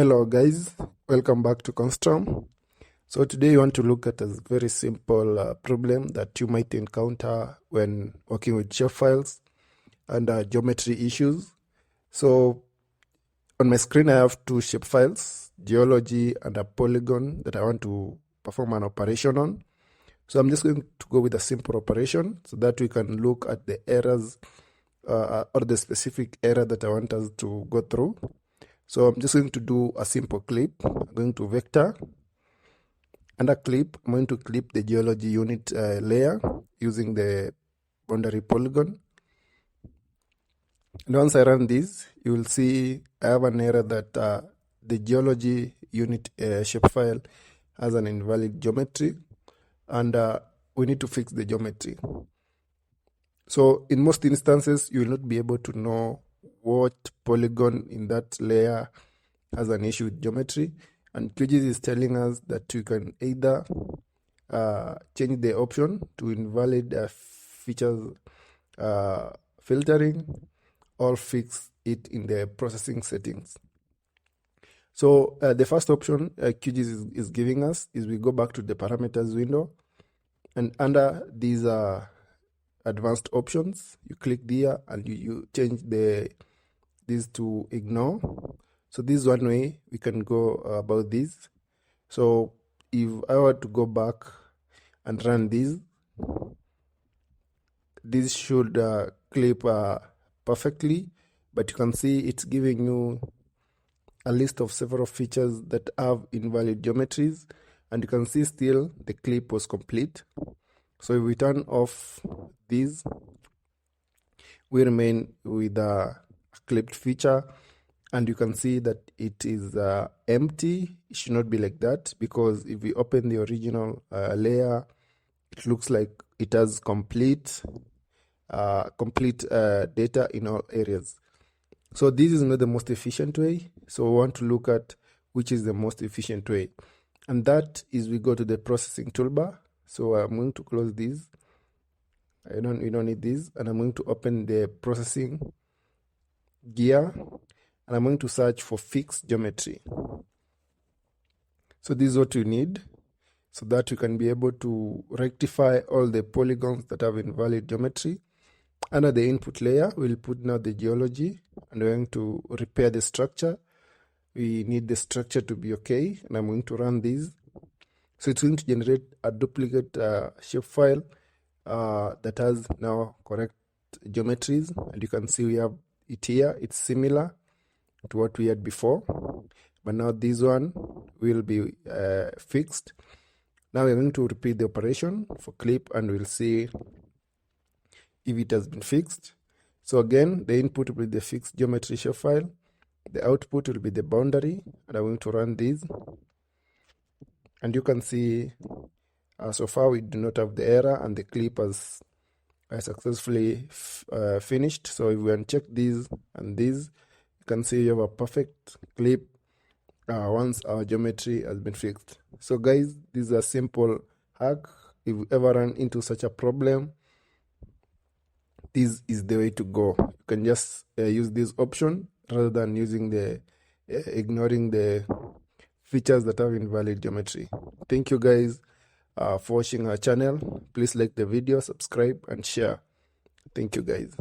Hello guys, welcome back to Constrom. So today we want to look at a very simple problem that you might encounter when working with shapefiles and geometry issues. So on my screen I have two shapefiles, geology and a polygon that I want to perform an operation on. So I'm just going to go with a simple operation so that we can look at the errors or the specific error that I want us to go through. So I'm just going to do a simple clip. I'm going to vector. Under clip, I'm going to clip the geology unit layer using the boundary polygon. And once I run this, you will see I have an error that the geology unit shapefile has an invalid geometry, and we need to fix the geometry. So in most instances, you will not be able to know what polygon in that layer has an issue with geometry, and QGIS is telling us that you can either change the option to invalid features filtering or fix it in the processing settings. So the first option QGIS is giving us is we go back to the parameters window, and under these advanced options, you click there and you change these to ignore. So this is one way we can go about this. So if I were to go back and run this should clip perfectly, but you can see it's giving you a list of several features that have invalid geometries, and you can see still the clip was complete. So if we turn off these, we remain with a clipped feature, and you can see that it is empty. It should not be like that, because if we open the original layer, it looks like it has complete data in all areas. So this is not the most efficient way. So we want to look at which is the most efficient way, and that is we go to the processing toolbar. So I'm going to close this. We don't need this, and I'm going to open the processing gear, and I'm going to search for fixed geometry. So this is what you need, so that you can be able to rectify all the polygons that have invalid geometry. Under the input layer, we'll put now the geology, and we're going to repair the structure. We need the structure to be okay, and I'm going to run this. So it's going to generate a duplicate shapefile that has now correct geometries, and you can see we have it here. It's similar to what we had before, but now this one will be fixed. Now we're going to repeat the operation for clip, and we'll see if it has been fixed. So again, the input will be the fixed geometry shapefile, the output will be the boundary, and I'm going to run this. And you can see so far we do not have the error, and the clip has successfully finished. So if we uncheck these and these, you can see you have a perfect clip once our geometry has been fixed. So guys, this is a simple hack. If you ever run into such a problem, this is the way to go. You can just use this option rather than using the ignoring the features that have invalid geometry. Thank you guys for watching our channel. Please like the video, subscribe and share. Thank you guys.